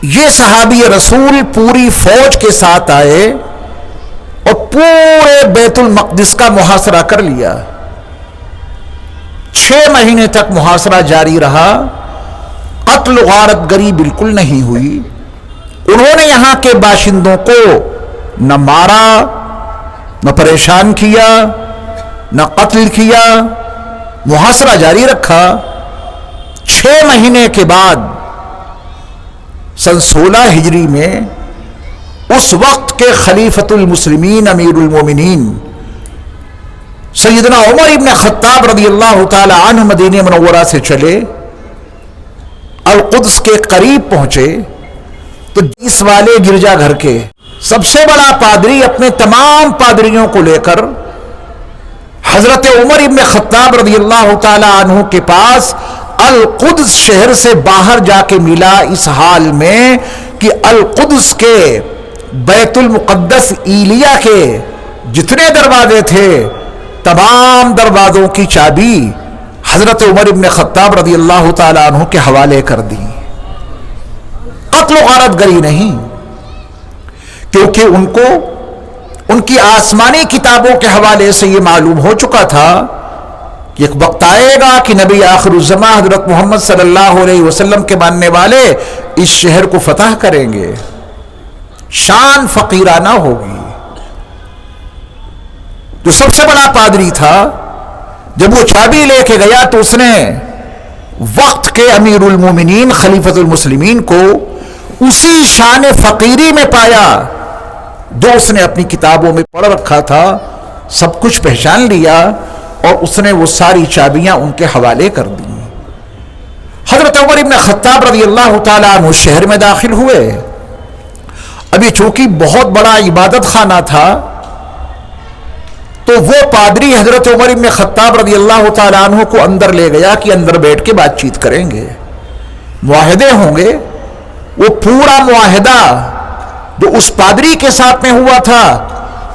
یہ صحابی رسول پوری فوج کے ساتھ آئے اور پورے بیت المقدس کا محاصرہ کر لیا. 6 مہینے تک محاصرہ جاری رہا. قتل و غارت گری بالکل نہیں ہوئی. انہوں نے یہاں کے باشندوں کو نہ مارا، نہ پریشان کیا نہ قتل کیا، محاصرہ جاری رکھا۔ 6 مہینے کے بعد سن 16 ہجری میں اس وقت کے خلیفۃ المسلمین امیر المومنین سیدنا عمر ابن خطاب رضی اللہ تعالی عنہ مدینہ منورہ سے چلے، القدس کے قریب پہنچے تو اس والے گرجا گھر کے سب سے بڑا پادری اپنے تمام پادریوں کو لے کر حضرت عمر ابن خطاب رضی اللہ تعالی عنہ کے پاس القدس شہر سے باہر جا کے ملا، اس حال میں کہ القدس کے بیت المقدس ایلیا کے جتنے دروازے تھے تمام دروازوں کی چابی حضرت عمر ابن خطاب رضی اللہ تعالی عنہ کے حوالے کر دی۔ قتل و غارت گری نہیں، کیونکہ ان کی آسمانی کتابوں کے حوالے سے یہ معلوم ہو چکا تھا کہ ایک وقت آئے گا کہ نبی آخر الزمان حضرت محمد صلی اللہ علیہ وسلم کے ماننے والے اس شہر کو فتح کریں گے، شان فقیرانہ ہوگی۔ جو سب سے بڑا پادری تھا جب وہ چابی لے کے گیا تو اس نے وقت کے امیر المومنین خلیفۃ المسلمین کو اسی شان فقیری میں پایا جو اس نے اپنی کتابوں میں پڑھ رکھا تھا، سب کچھ پہچان لیا اور اس نے وہ ساری چابیاں ان کے حوالے کر دی۔ حضرت عمر ابن خطاب رضی اللہ تعالیٰ عنہ شہر میں داخل ہوئے۔ ابھی چونکہ بہت بڑا عبادت خانہ تھا تو وہ پادری حضرت عمر ابن خطاب رضی اللہ تعالیٰ عنہ کو اندر لے گیا کہ اندر بیٹھ کے بات چیت کریں گے، معاہدے ہوں گے۔ وہ پورا معاہدہ جو اس پادری کے ساتھ میں ہوا تھا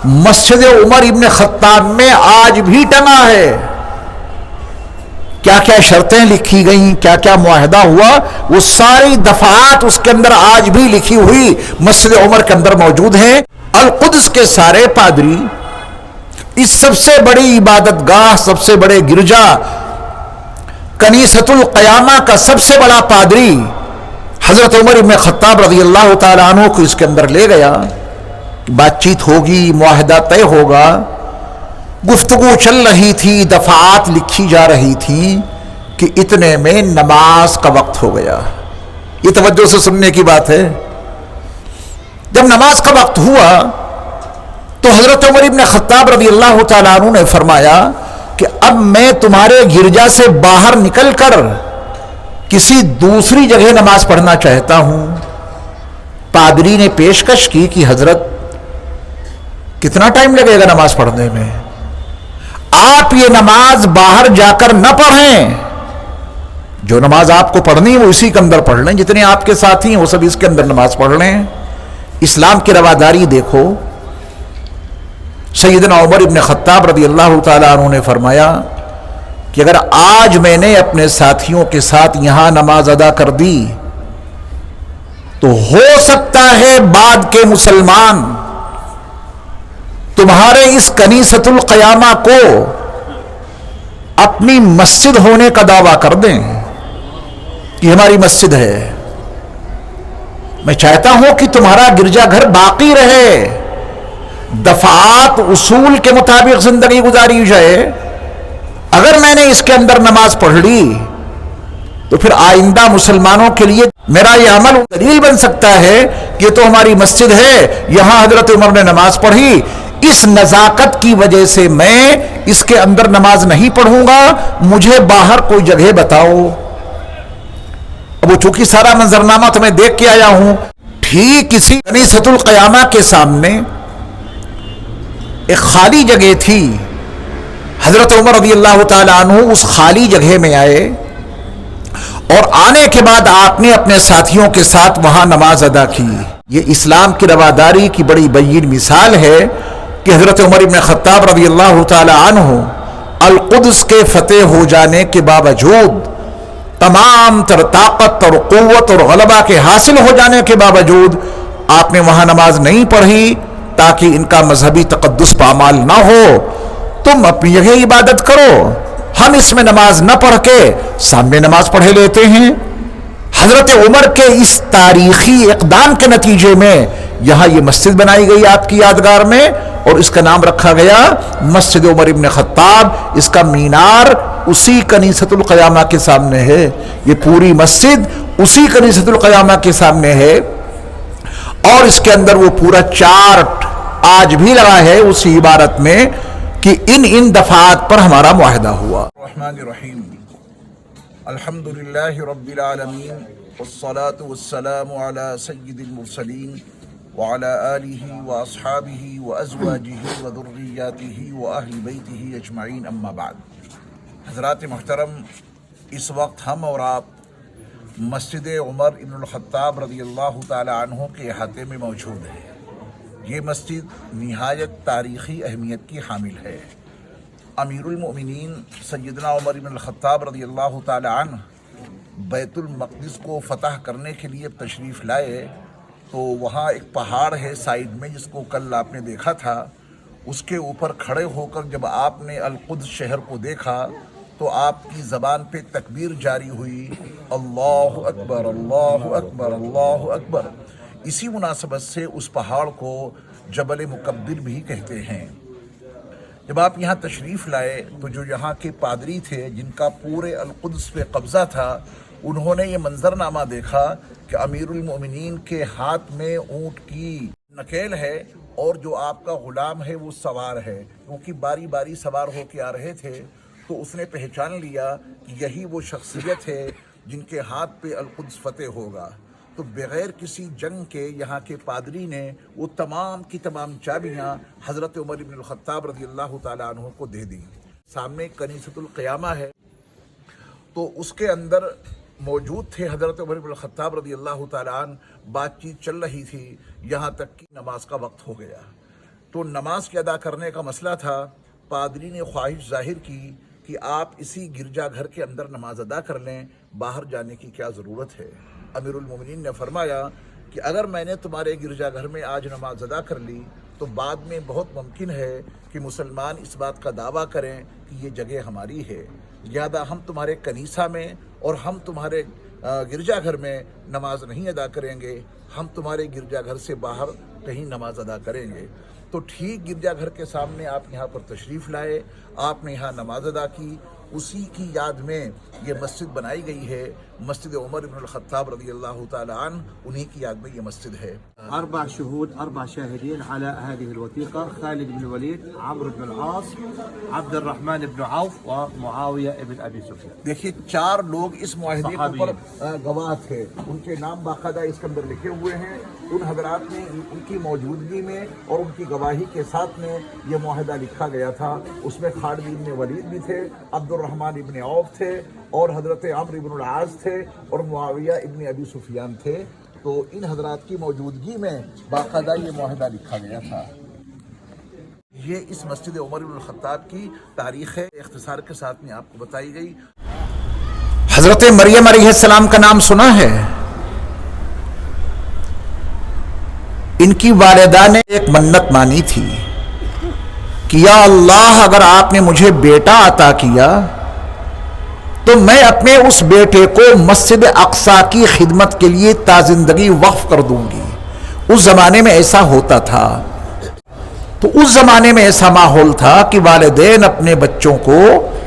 مسجد عمر ابن خطاب میں آج بھی ٹنگا ہے۔ کیا کیا شرطیں لکھی گئیں، کیا کیا معاہدہ ہوا، وہ ساری دفعات اس کے اندر آج بھی لکھی ہوئی مسجد عمر کے اندر موجود ہیں۔ القدس کے سارے پادری اس سب سے بڑی عبادت گاہ، سب سے بڑے گرجا کنیسۃ القیامہ کا سب سے بڑا پادری حضرت عمر ابن خطاب رضی اللہ تعالیٰ عنہ کو اس کے اندر لے گیا، بات چیت ہوگی، معاہدہ طے ہوگا۔ گفتگو چل رہی تھی، دفعات لکھی جا رہی تھی کہ اتنے میں نماز کا وقت ہو گیا۔ یہ توجہ سے سننے کی بات ہے۔ جب نماز کا وقت ہوا تو حضرت عمر ابن خطاب رضی اللہ تعالیٰ عنہ نے فرمایا کہ اب میں تمہارے گرجا سے باہر نکل کر کسی دوسری جگہ نماز پڑھنا چاہتا ہوں۔ پادری نے پیشکش کی کہ حضرت کتنا ٹائم لگے گا نماز پڑھنے میں؟ آپ یہ نماز باہر جا کر نہ پڑھیں، جو نماز آپ کو پڑھنی ہے وہ اسی کے اندر پڑھ لیں، جتنے آپ کے ساتھی ہیں وہ سب اس کے اندر نماز پڑھ لیں۔ اسلام کی رواداری دیکھو۔ سیدنا عمر ابن خطاب رضی اللہ تعالیٰ عنہ نے فرمایا کہ اگر آج میں نے اپنے ساتھیوں کے ساتھ یہاں نماز ادا کر دی تو ہو سکتا ہے بعد کے مسلمان تمہارے اس کنیسۃ القیامہ کو اپنی مسجد ہونے کا دعویٰ کر دیں کہ ہماری مسجد ہے۔ میں چاہتا ہوں کہ تمہارا گرجا گھر باقی رہے، دفعات اصول کے مطابق زندگی گزاری جائے۔ اگر میں نے اس کے اندر نماز پڑھ لی تو پھر آئندہ مسلمانوں کے لیے میرا یہ عمل دلیل بن سکتا ہے کہ یہ تو ہماری مسجد ہے، یہاں حضرت عمر نے نماز پڑھی، اس نزاکت کی وجہ سے میں اس کے اندر نماز نہیں پڑھوں گا، مجھے باہر کوئی جگہ بتاؤ۔ اب وہ چونکہ سارا منظرنامہ تو میں دیکھ کے آیا ہوں، ٹھیک کسی کنیسۃ القیامہ کے سامنے ایک خالی جگہ تھی۔ حضرت عمر رضی اللہ تعالیٰ عنہ اس خالی جگہ میں آئے اور آنے کے بعد آپ نے اپنے ساتھیوں کے ساتھ وہاں نماز ادا کی۔ یہ اسلام کی رواداری کی بڑی بین مثال ہے کہ حضرت عمر ابن خطاب رضی اللہ تعالیٰ عنہ القدس کے فتح ہو جانے کے باوجود، تمام تر طاقت اور قوت اور غلبہ کے حاصل ہو جانے کے باوجود آپ نے وہاں نماز نہیں پڑھی تاکہ ان کا مذہبی تقدس پامال نہ ہو۔ تم اپنی جگہ عبادت کرو، ہم اس میں نماز نہ پڑھ کے سامنے نماز پڑھے لیتے ہیں۔ حضرت عمر کے اس تاریخی اقدام کے نتیجے میں یہاں یہ مسجد بنائی گئی آپ کی یادگار میں، اور اس کا نام رکھا گیا مسجد عمر ابن خطاب۔ اس کا مینار اسی کنیسۃ القیامہ کے سامنے ہے، یہ پوری مسجد اسی کنیسۃ القیامہ کے سامنے ہے، اور اس کے اندر وہ پورا چارٹ آج بھی لگا ہے اسی عبارت میں کہ ان دفعات پر ہمارا معاہدہ ہوا۔ الرحمن الرحیم، الحمدللہ رب العالمین، والصلاة والسلام علی سید المرسلین وعلی آلہ واصحابہ وازواجہ وذریاتہ واہل بیتہ اجمعین، اما بعد۔ حضرات محترم، اس وقت ہم اور آپ مسجد عمر ابن الخطاب رضی اللہ تعالی عنہ کے احاطے میں موجود ہیں۔ یہ مسجد نہایت تاریخی اہمیت کی حامل ہے۔ امیر المؤمنین سیدنا عمر ابن الخطاب رضی اللہ تعالی عنہ بیت المقدس کو فتح کرنے کے لیے تشریف لائے تو وہاں ایک پہاڑ ہے سائیڈ میں، جس کو کل آپ نے دیکھا تھا۔ اس کے اوپر کھڑے ہو کر جب آپ نے القدس شہر کو دیکھا تو آپ کی زبان پہ تکبیر جاری ہوئی، اللہ اکبر اللہ اکبر اللہ اکبر۔ اسی مناسبت سے اس پہاڑ کو جبل مکبر بھی کہتے ہیں۔ جب آپ یہاں تشریف لائے تو جو یہاں کے پادری تھے جن کا پورے القدس پہ قبضہ تھا، انہوں نے یہ منظرنامہ دیکھا کہ امیر المؤمنین کے ہاتھ میں اونٹ کی نکیل ہے اور جو آپ کا غلام ہے وہ سوار ہے، کیونکہ باری باری سوار ہو کے آ رہے تھے، تو اس نے پہچان لیا کہ یہی وہ شخصیت ہے جن کے ہاتھ پہ القدس فتح ہوگا۔ تو بغیر کسی جنگ کے یہاں کے پادری نے وہ تمام کی تمام چابیاں حضرت عمر بن الخطاب رضی اللہ تعالیٰ عنہ کو دے دی۔ سامنے کنیسۃ القیامہ ہے، تو اس کے اندر موجود تھے حضرت عمر بن الخطاب رضی اللہ تعالیٰ عنہ۔ بات چیت چل رہی تھی، یہاں تک کہ نماز کا وقت ہو گیا۔ تو نماز کے ادا کرنے کا مسئلہ تھا۔ پادری نے خواہش ظاہر کی کہ آپ اسی گرجا گھر کے اندر نماز ادا کر لیں، باہر جانے کی کیا ضرورت ہے۔ امیر المومنین نے فرمایا کہ اگر میں نے تمہارے گرجا گھر میں آج نماز ادا کر لی تو بعد میں بہت ممکن ہے کہ مسلمان اس بات کا دعویٰ کریں کہ یہ جگہ ہماری ہے، لہذا ہم تمہارے کنیسہ میں اور ہم تمہارے گرجا گھر میں نماز نہیں ادا کریں گے، ہم تمہارے گرجا گھر سے باہر کہیں نماز ادا کریں گے۔ تو ٹھیک گرجا گھر کے سامنے آپ یہاں پر تشریف لائے، آپ نے یہاں نماز ادا کی۔ اسی کی یاد میں یہ مسجد بنائی گئی ہے، مسجد عمر بن الخطاب رضی اللہ تعالی عنہ، انہی کی یاد میں یہ مسجد ہے۔ 4 شهود 4 شاهدين على هذه الوثيقة: خالد بن الوليد، عمرو بن العاص، عبد الرحمن بن عوف، ومعاوية بن أبي سفيان۔ دیکھیے 4 لوگ اس معاہدے کے اوپر گواہ تھے، ان کے نام باقاعدہ اس کے اندر لکھے ہوئے ہیں۔ ان حضرات نے ان کی موجودگی میں اور ان کی گواہی کے ساتھ میں یہ معاہدہ لکھا گیا تھا۔ اس میں خالد بن ولید بھی تھے، عبد الرحمن ابن عوف تھے، اور حضرت عمرو بن العاص تھے، اور معاویہ ابن ابی سفیان تھے۔ تو ان حضرات کی موجودگی میں باقاعدہ یہ معاہدہ لکھا گیا تھا۔ یہ اس مسجد عمر بن الخطاب کی تاریخ ہے، اختصار کے ساتھ میں آپ کو بتائی گئی۔ حضرت مریم علیہ السلام کا نام سنا ہے؟ ان کی والدہ نے ایک منت مانی تھی کہ یا اللہ، اگر آپ نے مجھے بیٹا عطا کیا تو میں اپنے اس بیٹے کو مسجد اقصی کی خدمت کے لیے تا زندگی وقف کر دوں گی۔ اس زمانے میں ایسا ہوتا تھا، تو اس زمانے میں ایسا ماحول تھا کہ والدین اپنے بچوں کو،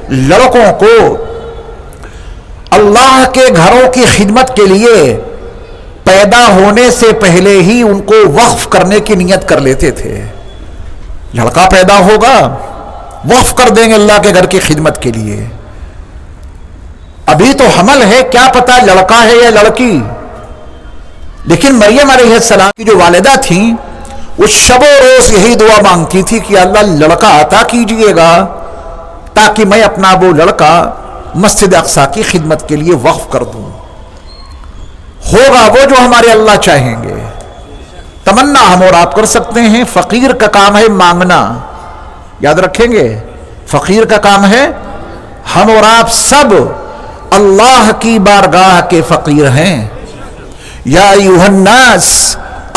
لڑکوں کو اللہ کے گھروں کی خدمت کے لیے پیدا ہونے سے پہلے ہی ان کو وقف کرنے کی نیت کر لیتے تھے۔ لڑکا پیدا ہوگا، وقف کر دیں گے اللہ کے گھر کی خدمت کے لیے۔ ابھی تو حمل ہے، کیا پتا لڑکا ہے یا لڑکی۔ لیکن مریم علیہ السلام کی جو والدہ تھیں، وہ شب و روز یہی دعا مانگتی تھی کہ اللہ لڑکا عطا کیجئے گا تاکہ میں اپنا وہ لڑکا مسجد اقصی کی خدمت کے لیے وقف کر دوں۔ ہوگا وہ جو ہمارے اللہ چاہیں گے۔ تمنا ہم اور آپ کر سکتے ہیں، فقیر کا کام ہے مانگنا، یاد رکھیں گے، فقیر کا کام ہے۔ ہم اور آپ سب اللہ کی بارگاہ کے فقیر ہیں۔ یا ایھا الناس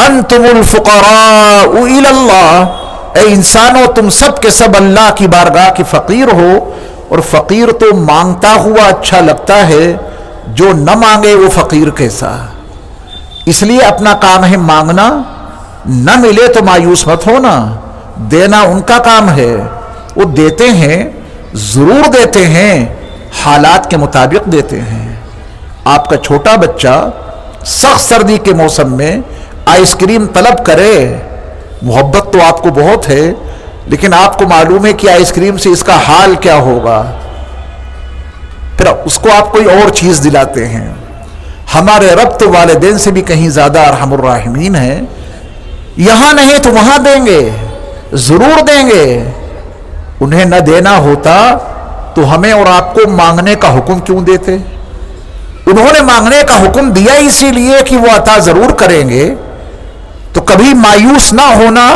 انتم الفقراء الی اللہ، اے انسانوں تم سب کے سب اللہ کی بارگاہ کے فقیر ہو۔ اور فقیر تو مانگتا ہوا اچھا لگتا ہے، جو نہ مانگے وہ فقیر کیسا۔ اس لیے اپنا کام ہے مانگنا، نہ ملے تو مایوس مت ہونا، دینا ان کا کام ہے، وہ دیتے ہیں، ضرور دیتے ہیں، حالات کے مطابق دیتے ہیں۔ آپ کا چھوٹا بچہ سخت سردی کے موسم میں آئس کریم طلب کرے، محبت تو آپ کو بہت ہے، لیکن آپ کو معلوم ہے کہ آئس کریم سے اس کا حال کیا ہوگا، پھر اس کو آپ کوئی اور چیز دلاتے ہیں۔ ہمارے رب تو والدین سے بھی کہیں زیادہ ارحم الراحمین ہیں، یہاں نہیں تو وہاں دیں گے، ضرور دیں گے۔ انہیں نہ دینا ہوتا تو ہمیں اور آپ کو مانگنے کا حکم کیوں دیتے؟ انہوں نے مانگنے کا حکم دیا اسی لیے کہ وہ عطا ضرور کریں گے، تو کبھی مایوس نہ ہونا۔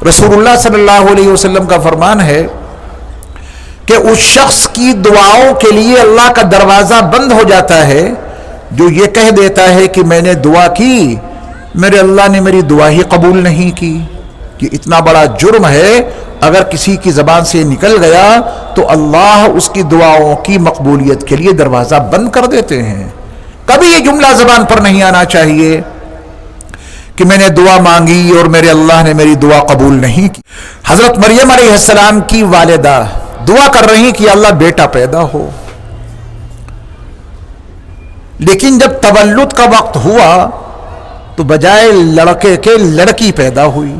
رسول اللہ صلی اللہ علیہ وسلم کا فرمان ہے کہ اس شخص کی دعاؤں کے لیے اللہ کا دروازہ بند ہو جاتا ہے جو یہ کہہ دیتا ہے کہ میں نے دعا کی، میرے اللہ نے میری دعا ہی قبول نہیں کی۔ یہ اتنا بڑا جرم ہے، اگر کسی کی زبان سے نکل گیا تو اللہ اس کی دعاؤں کی مقبولیت کے لیے دروازہ بند کر دیتے ہیں۔ کبھی یہ جملہ زبان پر نہیں آنا چاہیے کہ میں نے دعا مانگی اور میرے اللہ نے میری دعا قبول نہیں کی۔ حضرت مریم علیہ السلام کی والدہ دعا کر رہی کہ اللہ بیٹا پیدا ہو، لیکن جب تولد کا وقت ہوا تو بجائے لڑکے کے لڑکی پیدا ہوئی،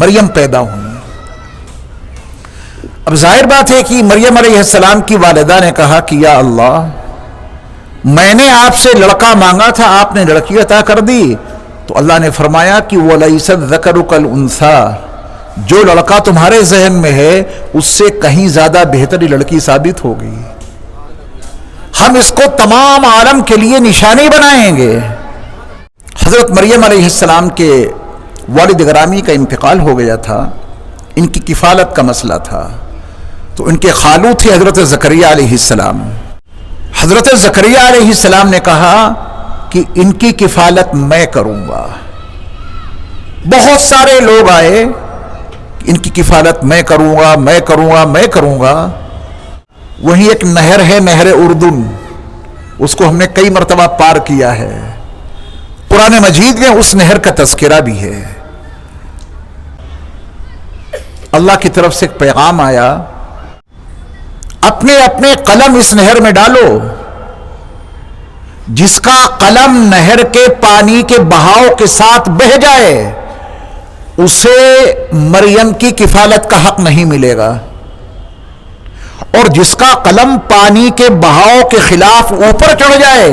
مریم پیدا ہوئی۔ اب ظاہر بات ہے کہ مریم علیہ السلام کی والدہ نے کہا کہ یا اللہ، میں نے آپ سے لڑکا مانگا تھا، آپ نے لڑکی عطا کر دی۔ تو اللہ نے فرمایا کہ وَلَيْسَ الذَّكَرُ كَالْأُنثَىٰ، جو لڑکا تمہارے ذہن میں ہے اس سے کہیں زیادہ بہتر لڑکی ثابت ہو گئی، ہم اس کو تمام عالم کے لیے نشانی بنائیں گے۔ حضرت مریم علیہ السلام کے والد گرامی کا انتقال ہو گیا تھا، ان کی کفالت کا مسئلہ تھا، تو ان کے خالو تھے حضرت زکریا علیہ السلام۔ حضرت زکریا علیہ السلام نے کہا کہ ان کی کفالت میں کروں گا۔ بہت سارے لوگ آئے، ان کی کفالت میں کروں گا، میں کروں گا، میں کروں گا۔ وہیں ایک نہر ہے، نہر اردن، اس کو ہم نے کئی مرتبہ پار کیا ہے، قرآن مجید میں اس نہر کا تذکرہ بھی ہے۔ اللہ کی طرف سے ایک پیغام آیا، اپنے اپنے قلم اس نہر میں ڈالو، جس کا قلم نہر کے پانی کے بہاؤ کے ساتھ بہہ جائے اسے مریم کی کفالت کا حق نہیں ملے گا، اور جس کا قلم پانی کے بہاؤ کے خلاف اوپر چڑھ جائے،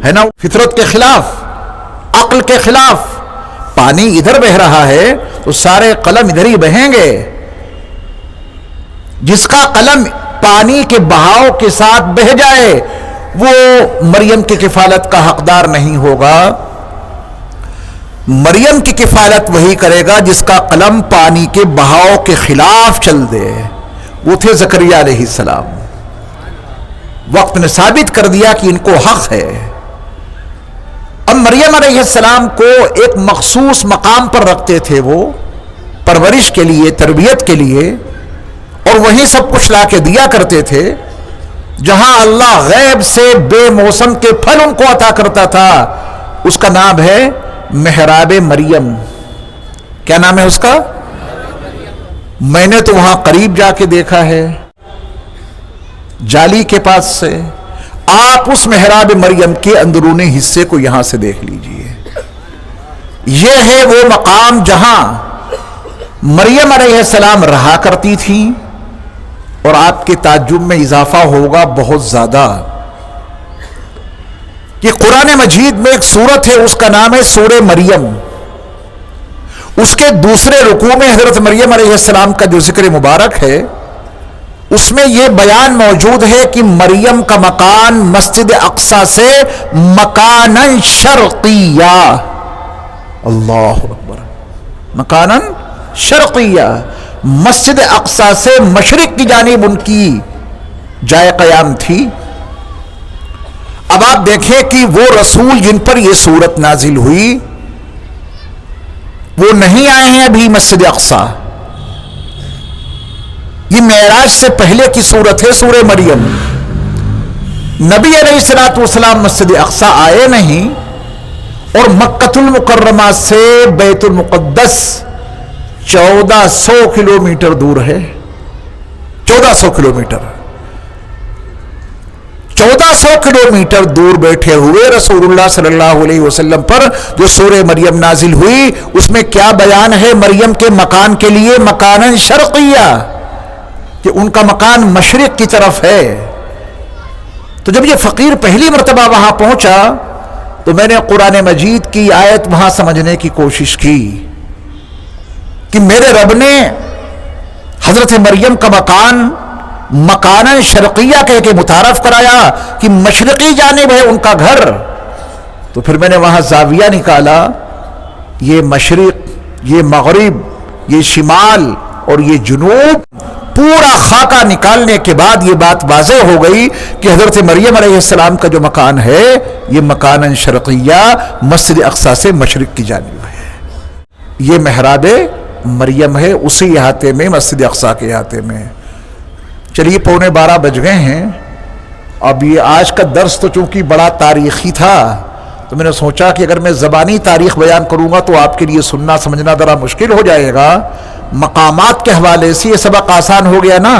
ہے نا، فطرت کے خلاف، عقل کے خلاف، پانی ادھر بہہ رہا ہے تو سارے قلم ادھر ہی بہیں گے، جس کا قلم پانی کے بہاؤ کے ساتھ بہہ جائے وہ مریم کی کفالت کا حقدار نہیں ہوگا۔ مریم کی کفالت وہی کرے گا جس کا قلم پانی کے بہاؤ کے خلاف چل دے۔ وہ تھے زکریا علیہ السلام۔ وقت نے ثابت کر دیا کہ ان کو حق ہے۔ اب مریم علیہ السلام کو ایک مخصوص مقام پر رکھتے تھے، وہ پرورش کے لیے، تربیت کے لیے، اور وہیں سب کچھ لا کے دیا کرتے تھے۔ جہاں اللہ غیب سے بے موسم کے پھل ان کو عطا کرتا تھا، اس کا نام ہے محراب مریم۔ کیا نام ہے اس کا؟ میں نے تو وہاں قریب جا کے دیکھا ہے، جالی کے پاس سے۔ آپ اس محراب مریم کے اندرونی حصے کو یہاں سے دیکھ لیجئے۔ یہ ہے وہ مقام جہاں مریم علیہ السلام رہا کرتی تھی، اور آپ کے تعجب میں اضافہ ہوگا بہت زیادہ۔ یہ قرآن مجید میں ایک سورت ہے، اس کا نام ہے سورہ مریم۔ اس کے دوسرے رکوع میں حضرت مریم علیہ السلام کا جو ذکر مبارک ہے، اس میں یہ بیان موجود ہے کہ مریم کا مکان مسجد اقصی سے مکاناً شرقیہ، اللہ اکبر، مکاناً شرقیہ، مسجد اقصی سے مشرق کی جانب ان کی جائے قیام تھی۔ اب آپ دیکھیں کہ وہ رسول جن پر یہ سورت نازل ہوئی وہ نہیں آئے ہیں ابھی مسجد اقصی، یہ معراج سے پہلے کی سورت ہے، سورہ مریم۔ نبی علیہ الصلوۃ والسلام مسجد اقصی آئے نہیں، اور مکۃ المکرمہ سے بیت المقدس 1400 کلومیٹر دور ہے. 1400 کلومیٹر. 1400 کلومیٹر دور بیٹھے ہوئے رسول اللہ صلی اللہ علیہ وسلم پر جو سورہ مریم نازل ہوئی، اس میں کیا بیان ہے مریم کے مکان کے لیے؟ مکاناً شرقیہ، کہ ان کا مکان مشرق کی طرف ہے. تو جب یہ فقیر پہلی مرتبہ وہاں پہنچا تو میں نے قرآن مجید کی آیت وہاں سمجھنے کی کوشش کی کہ میرے رب نے حضرت مریم کا مکان مکاناً شرقیہ کہہ کے متعارف کرایا کہ مشرقی جانب ہے ان کا گھر. تو پھر میں نے وہاں زاویہ نکالا، یہ مشرق، یہ مغرب، یہ شمال اور یہ جنوب، پورا خاکہ نکالنے کے بعد یہ بات واضح ہو گئی کہ حضرت مریم علیہ السلام کا جو مکان ہے یہ مکاناً شرقیہ مسجد اقصی سے مشرق کی جانب ہے. یہ محراب مریم ہے اسی احاطے میں، مسجد اقصی کے احاطے میں. چلیے 11:15 بج گئے ہیں. اب یہ آج کا درس تو چونکہ بڑا تاریخی تھا تو میں نے سوچا کہ اگر میں زبانی تاریخ بیان کروں گا تو آپ کے لیے سننا سمجھنا ذرا مشکل ہو جائے گا. مقامات کے حوالے سے یہ سبق آسان ہو گیا نا.